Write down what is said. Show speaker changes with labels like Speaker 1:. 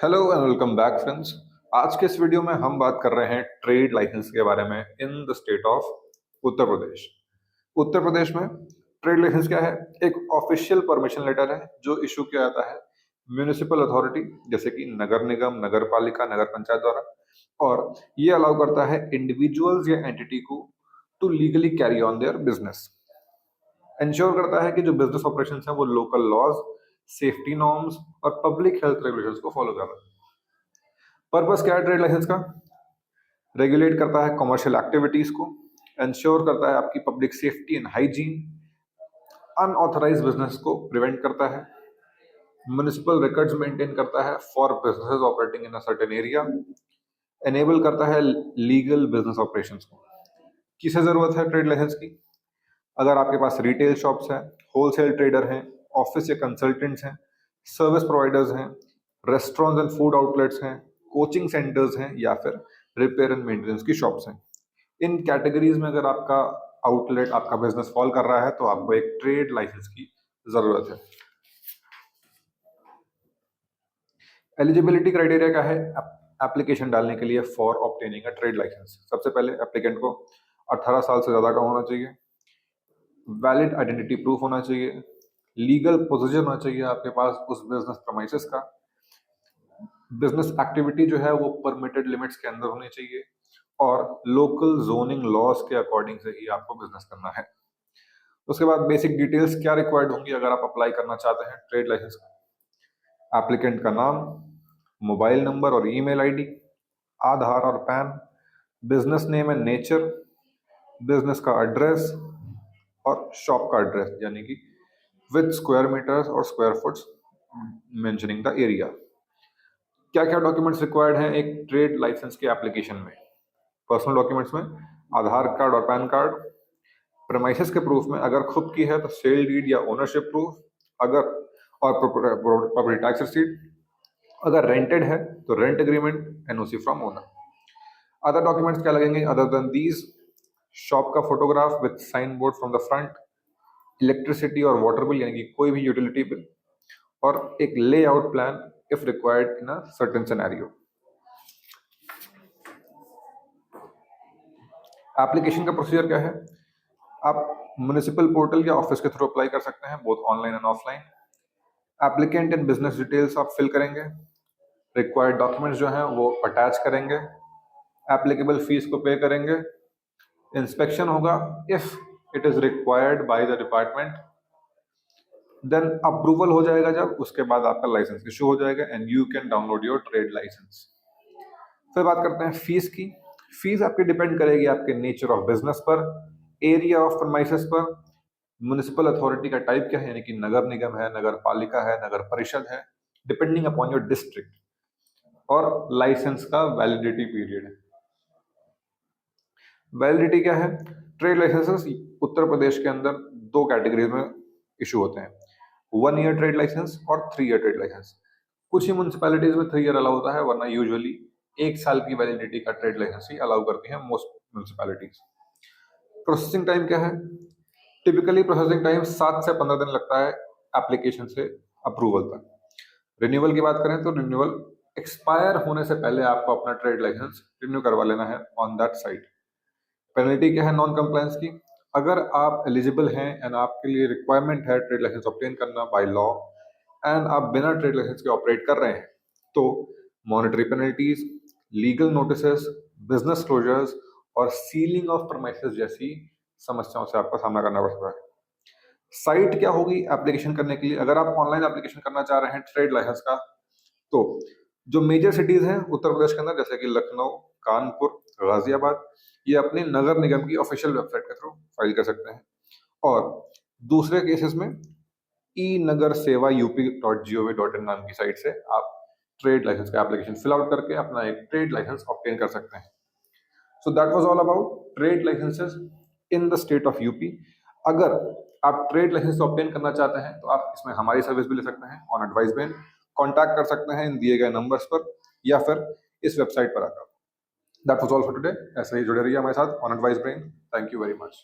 Speaker 1: Hello and welcome back friends. आज के इस वीडियो में हम बात कर रहे हैं ट्रेड लाइसेंस के बारे में इन the state of Uttar Pradesh. Uttar Pradesh में ट्रेड लाइसेंस क्या है? एक ऑफिशियल परमिशन लेटर है जो इशू किया जाता है म्यूनिसिपल अथॉरिटी जैसे कि नगर निगम, नगर पालिका, नगर पंचायत द्वारा। और ये अलाउ करता है इंडिविजुअल्स या एंटिटी को to legally carry on their business. Ensure करता है कि जो बिजनेस ऑपरेशन है वो लोकल लॉज, सेफ्टी नॉर्म्स और पब्लिक हेल्थ रेगुलेशंस को फॉलो कर रहा है। पर्पस क्या है ट्रेड लाइसेंस का? रेगुलेट करता है कमर्शियल एक्टिविटीज को, इंश्योर करता है आपकी public safety and hygiene, unauthorise business को प्रिवेंट करता है, म्युनिसिपल रिकॉर्ड्स मेंटेन करता है for businesses operating in a certain area, enable करता है लीगल बिजनेस ऑपरेशंस को। किसे जरूरत है ट्रेड लाइसेंस की? अगर आपके पास रिटेल शॉप्स हैं, होलसेल ट्रेडर हैं, ऑफिस या कंसल्टेंट्स हैं, सर्विस प्रोवाइडर्स हैं, रेस्टोरेंट्स एंड फूड आउटलेट्स हैं, कोचिंग सेंटर्स हैं या फिर रिपेयर एंड मेंटेनेंस की शॉप्स हैं, इन कैटेगरीज में अगर आपका आउटलेट, आपका बिजनेस फॉल कर रहा है तो आपको एक ट्रेड लाइसेंस की जरूरत है। एलिजिबिलिटी क्राइटेरिया क्या है एप्लीकेशन डालने के लिए for obtaining a trade licence? सबसे पहले एप्लीकेंट को 18 साल से ज्यादा का होना चाहिए, वैलिड आइडेंटिटी प्रूफ होना चाहिए, लीगल पोजीशन होना चाहिए आपके पास उस बिजनेस प्रमाइसेस का, बिजनेस एक्टिविटी जो है वो परमिटेड लिमिट्स के अंदर होनी चाहिए और लोकल जोनिंग लॉज के अकॉर्डिंग से ही आपको बिजनेस करना है। उसके बाद बेसिक डिटेल्स क्या रिक्वायर्ड होंगी अगर आप अप्लाई करना चाहते हैं ट्रेड लाइसेंस का? एप्लीकेंट का नाम, मोबाइल नंबर और ईमेल आईडी, आधार और pan, business name and nature, business का एड्रेस और शॉप का एड्रेस यानी कि विद स्क्वायर मीटर्स और square foots mentioning the area. क्या क्या डॉक्यूमेंट्स रिक्वायर्ड हैं एक ट्रेड लाइसेंस के एप्लीकेशन में? पर्सनल डॉक्यूमेंट्स में आधार कार्ड और पैन कार्ड, प्रेमाइसेस के प्रूफ में अगर खुद की है तो सेल डीड या ओनरशिप प्रूफ, अगर और प्रॉपर्टी टैक्स रिसीट, अगर रेंटेड है तो rent agreement, NOC from owner. Other documents क्या लगेंगे अदर देन दीज? शॉप का photograph with sign board from the front, electricity और वाटर बिल यानी कि कोई भी यूटिलिटी बिल, और एक layout plan if required in a certain scenario. Application का प्रोसीजर क्या है? आप म्युनिसिपल पोर्टल या ऑफिस के थ्रू अप्लाई कर सकते हैं, both online and offline. Applicant and business details आप फिल करेंगे, रिक्वायर्ड डॉक्यूमेंट्स जो हैं वो अटैच करेंगे, एप्लीकेबल फीस को पे करेंगे, इंस्पेक्शन होगा if it is required by the department, then approval हो जाएगा जब, उसके बाद आपका लाइसेंस इशू हो जाएगा and you can download your trade licence. फिर बात करते हैं फीस की। फीस आपकी डिपेंड करेगी आपके नेचर ऑफ बिजनेस पर, एरिया ऑफ प्रमाइसेस पर, म्युनिसिपल अथॉरिटी का टाइप क्या है यानी कि नगर निगम है, नगर पालिका है, नगर परिषद है, डिपेंडिंग अपॉन योर डिस्ट्रिक्ट, और लाइसेंस का वैलिडिटी पीरियड है। वैलिडिटी क्या है? ट्रेड लाइसेंसेस उत्तर प्रदेश के अंदर दो कैटेगरीज में इशू होते हैं, 1 ईयर ट्रेड लाइसेंस और 3 ईयर ट्रेड लाइसेंस। कुछ ही म्यूनिसिपैलिटीज में 3 ईयर अलाउ होता है, वरना यूजुअली 1 साल की वैलिडिटी का ट्रेड लाइसेंस ही अलाउ करती है मोस्ट म्यूनिसिपैलिटीज। प्रोसेसिंग टाइम क्या है? टिपिकली प्रोसेसिंग टाइम 7 से 15 दिन लगता है एप्लीकेशन से अप्रूवल तक। रिन्यूअल की बात करें तो रिन्यूअल एक्सपायर होने से पहले आपको अपना ट्रेड लाइसेंस रिन्यू करवा लेना है ऑन दैट साइट। पेनल्टी क्या है नॉन कंप्लायंस की? अगर आप एलिजिबल हैं एंड आपके लिए रिक्वायरमेंट है ट्रेड लाइसेंस ऑब्टेन करना बाय लॉ एंड आप बिना ट्रेड लाइसेंस के ऑपरेट कर रहे हैं तो monetary penalties, legal notices, business closures और सीलिंग ऑफ प्रमाइसेस जैसी समस्याओं से आपका सामना करना पड़ सकता है। साइट क्या होगी एप्लीकेशन करने के लिए? अगर आप ऑनलाइन एप्लीकेशन करना चाह रहे हैं ट्रेड लाइसेंस का तो जो मेजर सिटीज हैं उत्तर प्रदेश के अंदर जैसे कि लखनऊ, कानपुर, गाजियाबाद, ये अपने नगर निगम की ऑफिशियल वेबसाइट के थ्रू फाइल कर सकते हैं। और दूसरे केसेस में ई नगर सेवा UP.gov.in नाम की साइट से आप ट्रेड लाइसेंस का एप्लीकेशन फिल आउट करके अपना एक ट्रेड लाइसेंस ऑब्टेन कर सकते हैं। So that was all about trade licences in the state of UP. अगर आप ट्रेड लाइसेंस ऑब्टेन करना चाहते हैं तो आप इसमें हमारी सर्विस भी ले सकते हैं ऑन एडवाइस बेन, कॉन्टैक्ट कर सकते हैं इन दिए गए नंबर्स पर या फिर इस वेबसाइट पर आकर। That was all for today. ऐसे ही जुड़े रहिए हमारे साथ on advice brain. Thank you very much.